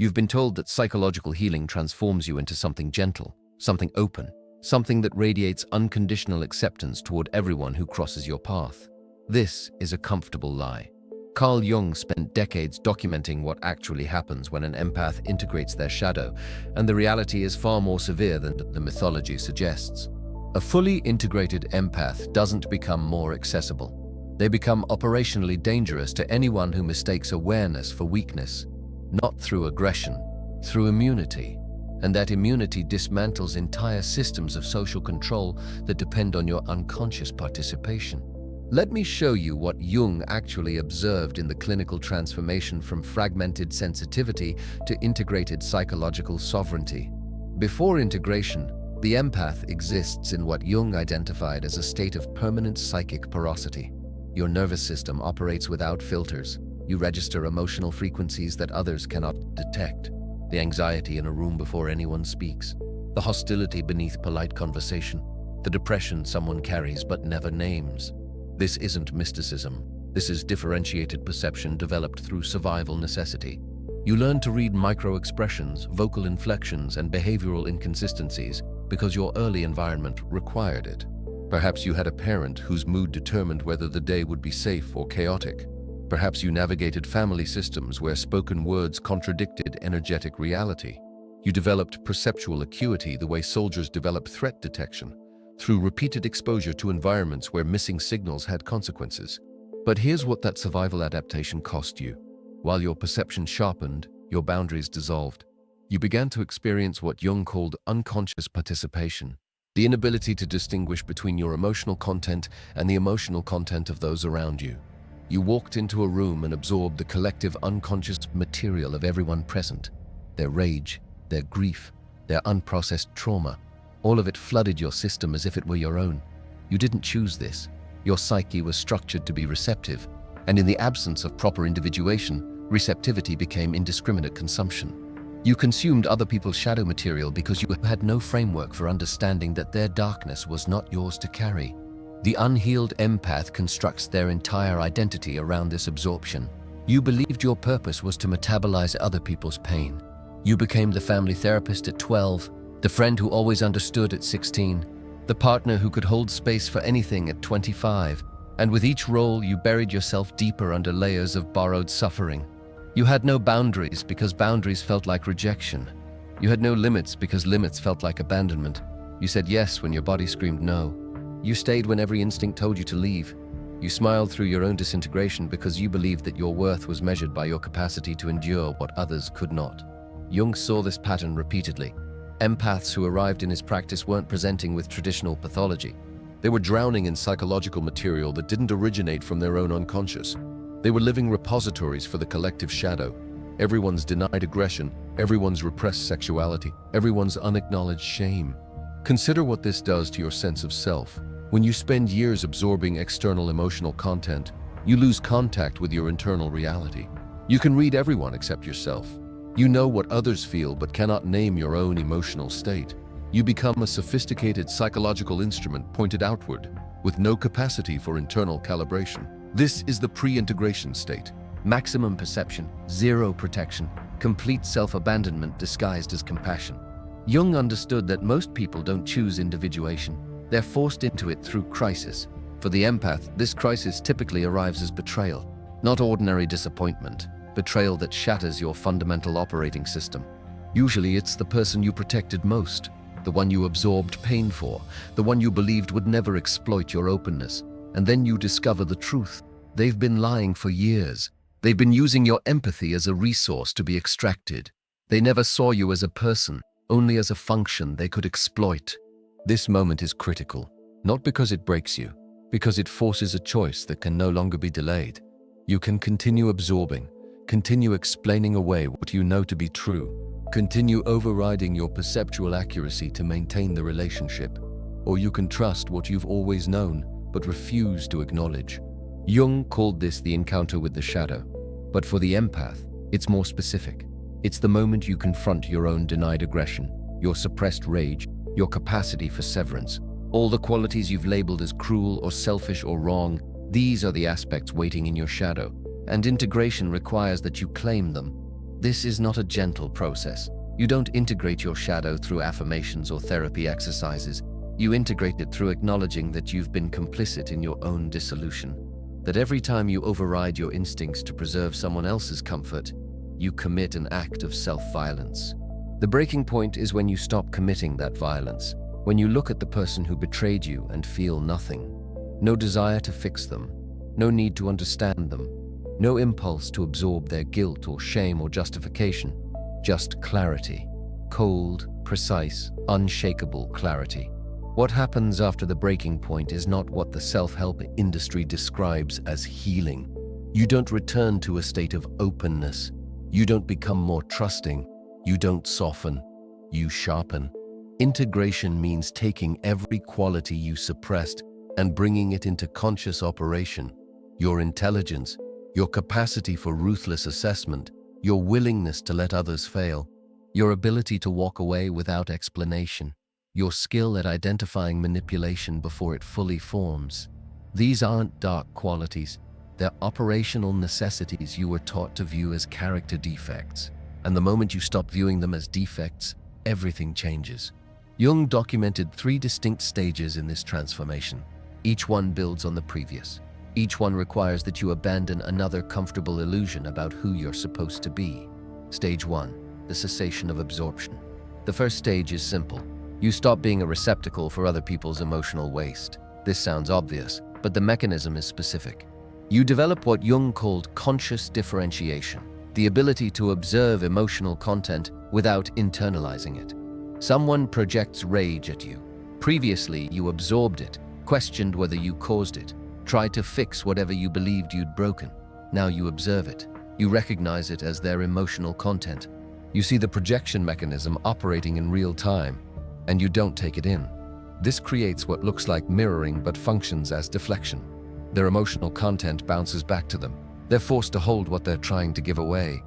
You've been told that psychological healing transforms you into something gentle, something open, something that radiates unconditional acceptance toward everyone who crosses your path. This is a comfortable lie. Carl Jung spent decades documenting what actually happens when an empath integrates their shadow, and the reality is far more severe than the mythology suggests. A fully integrated empath doesn't become more accessible. They become operationally dangerous to anyone who mistakes awareness for weakness, not through aggression, through immunity. And that immunity dismantles entire systems of social control that depend on your unconscious participation. Let me show you what Jung actually observed in the clinical transformation from fragmented sensitivity to integrated psychological sovereignty. Before integration, the empath exists in what Jung identified as a state of permanent psychic porosity. Your nervous system operates without filters. You register emotional frequencies that others cannot detect. The anxiety in a room before anyone speaks. The hostility beneath polite conversation. The depression someone carries but never names. This isn't mysticism. This is differentiated perception developed through survival necessity. You learn to read micro-expressions, vocal inflections, and behavioral inconsistencies because your early environment required it. Perhaps you had a parent whose mood determined whether the day would be safe or chaotic. Perhaps you navigated family systems where spoken words contradicted energetic reality. You developed perceptual acuity the way soldiers develop threat detection, through repeated exposure to environments where missing signals had consequences. But here's what that survival adaptation cost you. While your perception sharpened, your boundaries dissolved. You began to experience what Jung called unconscious participation, the inability to distinguish between your emotional content and the emotional content of those around you. You walked into a room and absorbed the collective unconscious material of everyone present, their rage, their grief, their unprocessed trauma. All of it flooded your system as if it were your own. You didn't choose this. Your psyche was structured to be receptive, and in the absence of proper individuation, receptivity became indiscriminate consumption. You consumed other people's shadow material because you had no framework for understanding that their darkness was not yours to carry. The unhealed empath constructs their entire identity around this absorption. You believed your purpose was to metabolize other people's pain. You became the family therapist at 12, the friend who always understood at 16, the partner who could hold space for anything at 25, and with each role you buried yourself deeper under layers of borrowed suffering. You had no boundaries because boundaries felt like rejection. You had no limits because limits felt like abandonment. You said yes when your body screamed no. You stayed when every instinct told you to leave. You smiled through your own disintegration because you believed that your worth was measured by your capacity to endure what others could not. Jung saw this pattern repeatedly. Empaths who arrived in his practice weren't presenting with traditional pathology. They were drowning in psychological material that didn't originate from their own unconscious. They were living repositories for the collective shadow. Everyone's denied aggression, everyone's repressed sexuality, everyone's unacknowledged shame. Consider what this does to your sense of self. When you spend years absorbing external emotional content, you lose contact with your internal reality. You can read everyone except yourself. You know what others feel but cannot name your own emotional state. You become a sophisticated psychological instrument pointed outward, with no capacity for internal calibration. This is the pre-integration state. Maximum perception, zero protection, complete self-abandonment disguised as compassion. Jung understood that most people don't choose individuation. They're forced into it through crisis. For the empath, this crisis typically arrives as betrayal, not ordinary disappointment. Betrayal that shatters your fundamental operating system. Usually it's the person you protected most, the one you absorbed pain for, the one you believed would never exploit your openness. And then you discover the truth. They've been lying for years. They've been using your empathy as a resource to be extracted. They never saw you as a person, only as a function they could exploit. This moment is critical, not because it breaks you, because it forces a choice that can no longer be delayed. You can continue absorbing, continue explaining away what you know to be true, continue overriding your perceptual accuracy to maintain the relationship, or you can trust what you've always known but refuse to acknowledge. Jung called this the encounter with the shadow, but for the empath, it's more specific. It's the moment you confront your own denied aggression, your suppressed rage, your capacity for severance. All the qualities you've labeled as cruel or selfish or wrong, these are the aspects waiting in your shadow. And integration requires that you claim them. This is not a gentle process. You don't integrate your shadow through affirmations or therapy exercises. You integrate it through acknowledging that you've been complicit in your own dissolution. That every time you override your instincts to preserve someone else's comfort, you commit an act of self-violence. The breaking point is when you stop committing that violence, when you look at the person who betrayed you and feel nothing. No desire to fix them, no need to understand them, no impulse to absorb their guilt or shame or justification, just clarity. Cold, precise, unshakable clarity. What happens after the breaking point is not what the self-help industry describes as healing. You don't return to a state of openness. You don't become more trusting. You don't soften. You sharpen. Integration means taking every quality you suppressed and bringing it into conscious operation. Your intelligence, your capacity for ruthless assessment, your willingness to let others fail, your ability to walk away without explanation, your skill at identifying manipulation before it fully forms. These aren't dark qualities. They're operational necessities you were taught to view as character defects. And the moment you stop viewing them as defects, everything changes. Jung documented 3 distinct stages in this transformation. Each one builds on the previous. Each one requires that you abandon another comfortable illusion about who you're supposed to be. Stage 1, the cessation of absorption. The first stage is simple. You stop being a receptacle for other people's emotional waste. This sounds obvious, but the mechanism is specific. You develop what Jung called conscious differentiation, the ability to observe emotional content without internalizing it. Someone projects rage at you. Previously, you absorbed it, questioned whether you caused it, tried to fix whatever you believed you'd broken. Now you observe it. You recognize it as their emotional content. You see the projection mechanism operating in real time, and you don't take it in. This creates what looks like mirroring but functions as deflection. Their emotional content bounces back to them. They're forced to hold what they're trying to give away.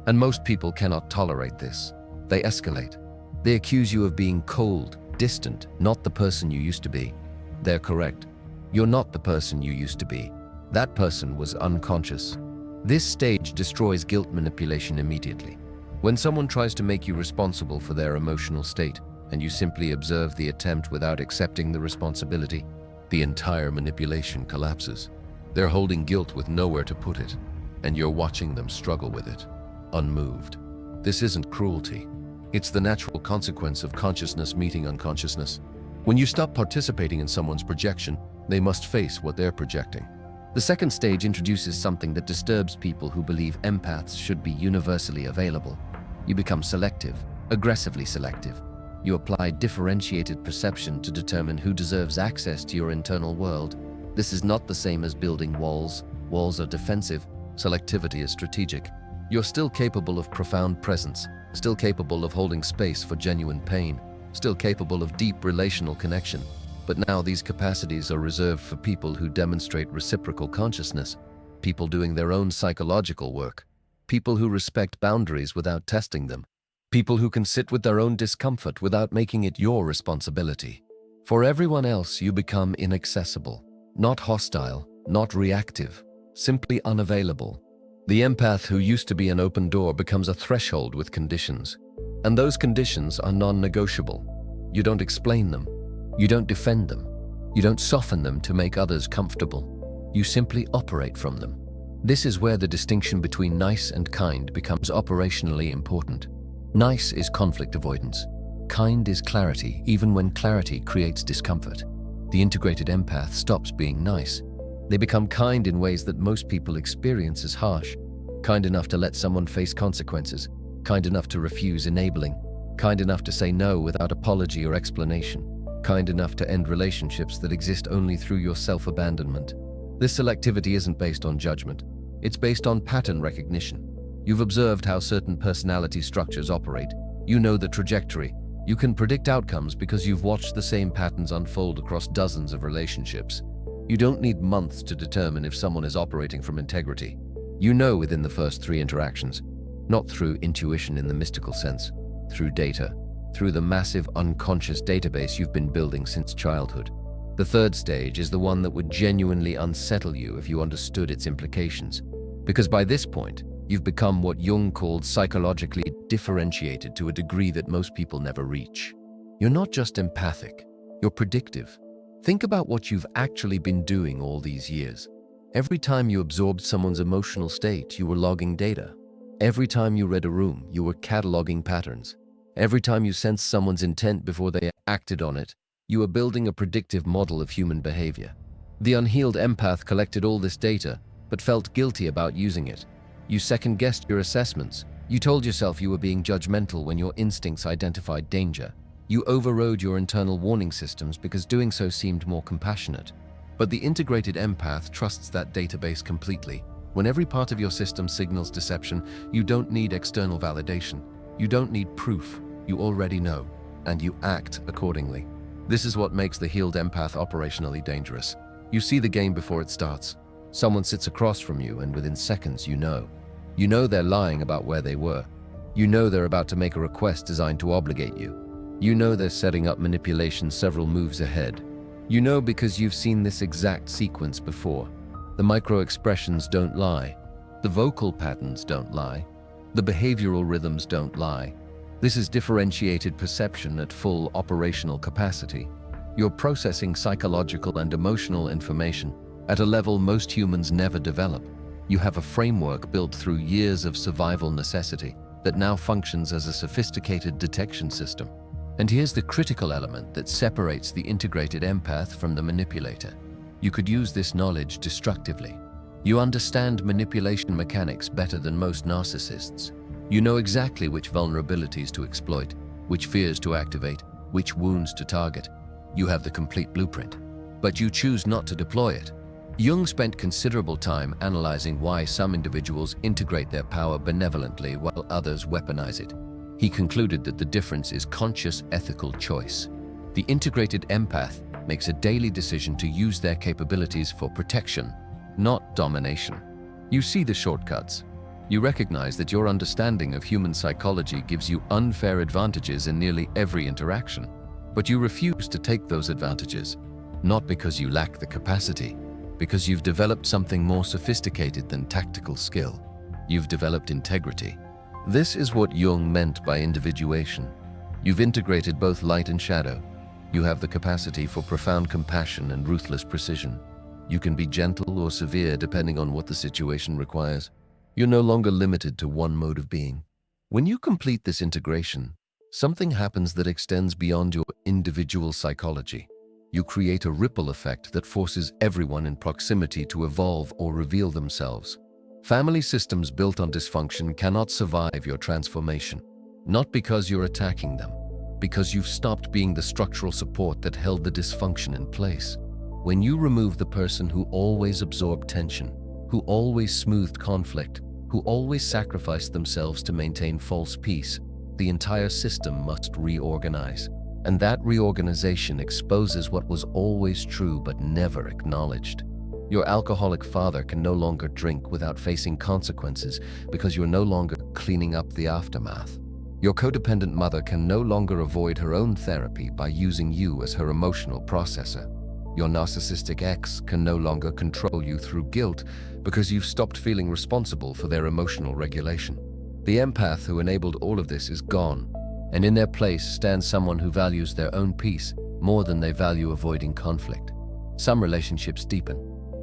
And most people cannot tolerate this. They escalate. They accuse you of being cold, distant, not the person you used to be. They're correct. You're not the person you used to be. That person was unconscious. This stage destroys guilt manipulation immediately. When someone tries to make you responsible for their emotional state, and you simply observe the attempt without accepting the responsibility, the entire manipulation collapses. They're holding guilt with nowhere to put it, and you're watching them struggle with it, unmoved. This isn't cruelty. It's the natural consequence of consciousness meeting unconsciousness. When you stop participating in someone's projection, they must face what they're projecting. The second stage introduces something that disturbs people who believe empaths should be universally available. You become selective, aggressively selective. You apply differentiated perception to determine who deserves access to your internal world. This is not the same as building walls. Walls are defensive. Selectivity is strategic. You're still capable of profound presence, still capable of holding space for genuine pain, still capable of deep relational connection. But now these capacities are reserved for people who demonstrate reciprocal consciousness, people doing their own psychological work, people who respect boundaries without testing them, people who can sit with their own discomfort without making it your responsibility. For everyone else, you become inaccessible, not hostile, not reactive, simply unavailable. The empath who used to be an open door becomes a threshold with conditions. And those conditions are non-negotiable. You don't explain them. You don't defend them. You don't soften them to make others comfortable. You simply operate from them. This is where the distinction between nice and kind becomes operationally important. Nice is conflict avoidance. Kind is clarity, even when clarity creates discomfort. The integrated empath stops being nice. They become kind in ways that most people experience as harsh. Kind enough to let someone face consequences. Kind enough to refuse enabling. Kind enough to say no without apology or explanation. Kind enough to end relationships that exist only through your self-abandonment. This selectivity isn't based on judgment. It's based on pattern recognition. You've observed how certain personality structures operate. You know the trajectory. You can predict outcomes because you've watched the same patterns unfold across dozens of relationships. You don't need months to determine if someone is operating from integrity. You know within the first 3 interactions, not through intuition in the mystical sense, through data, through the massive unconscious database you've been building since childhood. The third stage is the one that would genuinely unsettle you if you understood its implications. Because by this point, You've become what Jung called psychologically differentiated to a degree that most people never reach. You're not just empathic, you're predictive. Think about what you've actually been doing all these years. Every time you absorbed someone's emotional state, you were logging data. Every time you read a room, you were cataloging patterns. Every time you sensed someone's intent before they acted on it, you were building a predictive model of human behavior. The unhealed empath collected all this data, but felt guilty about using it. You second-guessed your assessments. You told yourself you were being judgmental when your instincts identified danger. You overrode your internal warning systems because doing so seemed more compassionate. But the integrated empath trusts that database completely. When every part of your system signals deception, you don't need external validation. You don't need proof. You already know, and you act accordingly. This is what makes the healed empath operationally dangerous. You see the game before it starts. Someone sits across from you, and within seconds you know. You know they're lying about where they were. You know they're about to make a request designed to obligate you. You know they're setting up manipulation several moves ahead. You know because you've seen this exact sequence before. The micro-expressions don't lie. The vocal patterns don't lie. The behavioral rhythms don't lie. This is differentiated perception at full operational capacity. You're processing psychological and emotional information at a level most humans never develop. You have a framework built through years of survival necessity that now functions as a sophisticated detection system. And here's the critical element that separates the integrated empath from the manipulator. You could use this knowledge destructively. You understand manipulation mechanics better than most narcissists. You know exactly which vulnerabilities to exploit, which fears to activate, which wounds to target. You have the complete blueprint, but you choose not to deploy it. Jung spent considerable time analyzing why some individuals integrate their power benevolently while others weaponize it. He concluded that the difference is conscious ethical choice. The integrated empath makes a daily decision to use their capabilities for protection, not domination. You see the shortcuts. You recognize that your understanding of human psychology gives you unfair advantages in nearly every interaction. But you refuse to take those advantages, not because you lack the capacity, because you've developed something more sophisticated than tactical skill. You've developed integrity. This is what Jung meant by individuation. You've integrated both light and shadow. You have the capacity for profound compassion and ruthless precision. You can be gentle or severe depending on what the situation requires. You're no longer limited to one mode of being. When you complete this integration, something happens that extends beyond your individual psychology. You create a ripple effect that forces everyone in proximity to evolve or reveal themselves. Family systems built on dysfunction cannot survive your transformation, not because you're attacking them, because you've stopped being the structural support that held the dysfunction in place. When you remove the person who always absorbed tension, who always smoothed conflict, who always sacrificed themselves to maintain false peace, the entire system must reorganize. And that reorganization exposes what was always true but never acknowledged. Your alcoholic father can no longer drink without facing consequences because you're no longer cleaning up the aftermath. Your codependent mother can no longer avoid her own therapy by using you as her emotional processor. Your narcissistic ex can no longer control you through guilt because you've stopped feeling responsible for their emotional regulation. The empath who enabled all of this is gone, and in their place stands someone who values their own peace more than they value avoiding conflict. Some relationships deepen.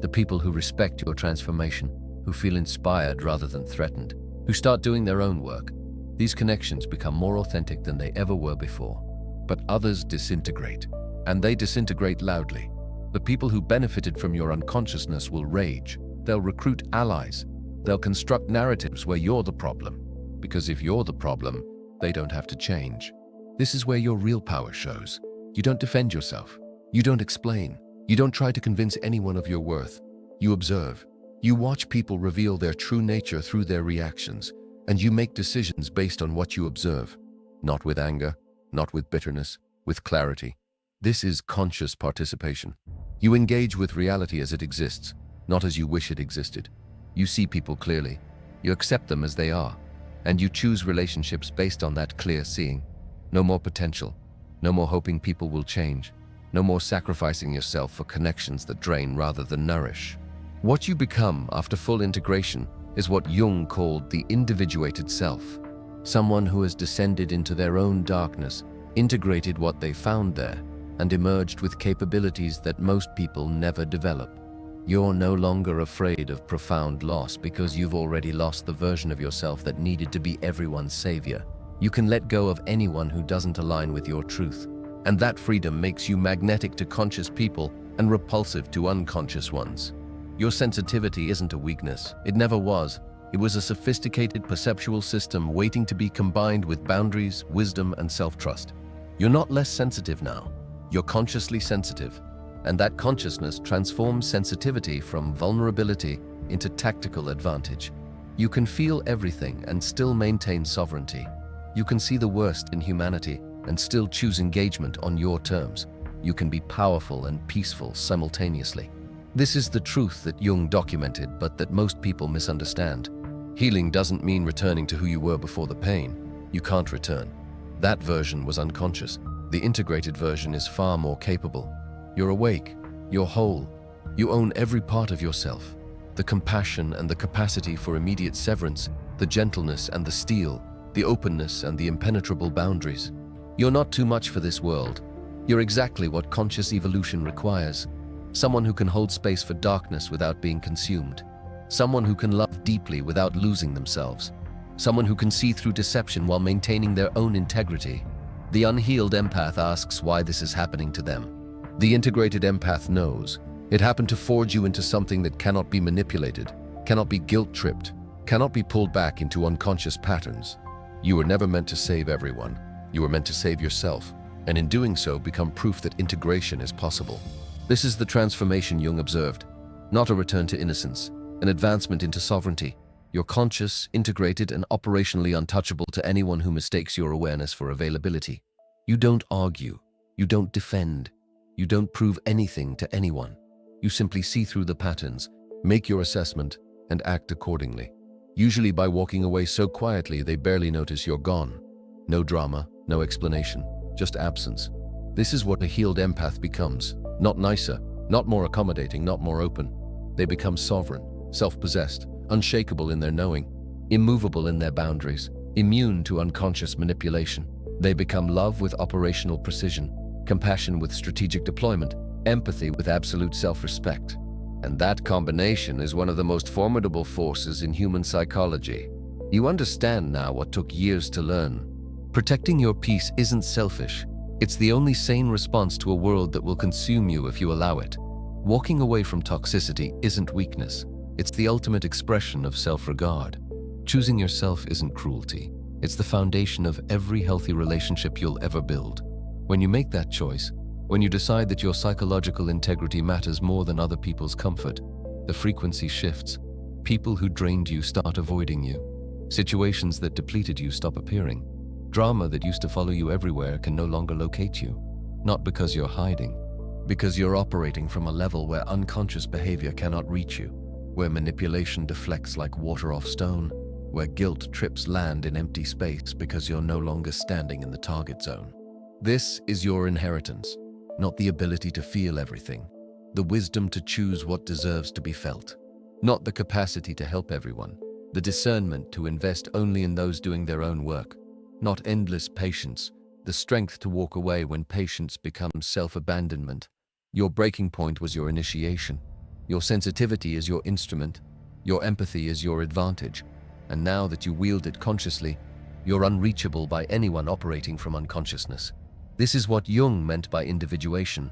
The people who respect your transformation, who feel inspired rather than threatened, who start doing their own work. These connections become more authentic than they ever were before. But others disintegrate, and they disintegrate loudly. The people who benefited from your unconsciousness will rage. They'll recruit allies. They'll construct narratives where you're the problem. Because if you're the problem, they don't have to change. This is where your real power shows. You don't defend yourself. You don't explain. You don't try to convince anyone of your worth. You observe. You watch people reveal their true nature through their reactions, and you make decisions based on what you observe. Not with anger, not with bitterness, with clarity. This is conscious participation. You engage with reality as it exists, not as you wish it existed. You see people clearly. You accept them as they are. And you choose relationships based on that clear seeing. No more potential. No more hoping people will change. No more sacrificing yourself for connections that drain rather than nourish. What you become after full integration is what Jung called the individuated self. Someone who has descended into their own darkness, integrated what they found there, and emerged with capabilities that most people never develop. You're no longer afraid of profound loss because you've already lost the version of yourself that needed to be everyone's savior. You can let go of anyone who doesn't align with your truth, and that freedom makes you magnetic to conscious people and repulsive to unconscious ones. Your sensitivity isn't a weakness. It never was. It was a sophisticated perceptual system waiting to be combined with boundaries, wisdom, and self-trust. You're not less sensitive now. You're consciously sensitive, and that consciousness transforms sensitivity from vulnerability into tactical advantage. You can feel everything and still maintain sovereignty. You can see the worst in humanity and still choose engagement on your terms. You can be powerful and peaceful simultaneously. This is the truth that Jung documented, but that most people misunderstand. Healing doesn't mean returning to who you were before the pain. You can't return. That version was unconscious. The integrated version is far more capable. You're awake. You're whole. You own every part of yourself. The compassion and the capacity for immediate severance, the gentleness and the steel, the openness and the impenetrable boundaries. You're not too much for this world. You're exactly what conscious evolution requires. Someone who can hold space for darkness without being consumed. Someone who can love deeply without losing themselves. Someone who can see through deception while maintaining their own integrity. The unhealed empath asks why this is happening to them. The integrated empath knows. It happened to forge you into something that cannot be manipulated, cannot be guilt-tripped, cannot be pulled back into unconscious patterns. You were never meant to save everyone. You were meant to save yourself, and in doing so become proof that integration is possible. This is the transformation Jung observed, not a return to innocence, an advancement into sovereignty. You're conscious, integrated, and operationally untouchable to anyone who mistakes your awareness for availability. You don't argue. You don't defend. You don't prove anything to anyone. You simply see through the patterns, make your assessment, and act accordingly. Usually by walking away so quietly they barely notice you're gone. No drama, no explanation, just absence. This is what a healed empath becomes. Not nicer, not more accommodating, not more open. They become sovereign, self-possessed, unshakable in their knowing, immovable in their boundaries, immune to unconscious manipulation. They become love with operational precision, compassion with strategic deployment, empathy with absolute self-respect. And that combination is one of the most formidable forces in human psychology. You understand now what took years to learn. Protecting your peace isn't selfish. It's the only sane response to a world that will consume you if you allow it. Walking away from toxicity isn't weakness. It's the ultimate expression of self-regard. Choosing yourself isn't cruelty. It's the foundation of every healthy relationship you'll ever build. When you make that choice, when you decide that your psychological integrity matters more than other people's comfort, the frequency shifts. People who drained you start avoiding you. Situations that depleted you stop appearing. Drama that used to follow you everywhere can no longer locate you. Not because you're hiding, because you're operating from a level where unconscious behavior cannot reach you, where manipulation deflects like water off stone, where guilt trips land in empty space because you're no longer standing in the target zone. This is your inheritance, not the ability to feel everything, the wisdom to choose what deserves to be felt, not the capacity to help everyone, the discernment to invest only in those doing their own work, not endless patience, the strength to walk away when patience becomes self-abandonment. Your breaking point was your initiation. Your sensitivity is your instrument. Your empathy is your advantage. And now that you wield it consciously, you're unreachable by anyone operating from unconsciousness. This is what Jung meant by individuation.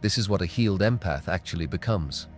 This is what a healed empath actually becomes.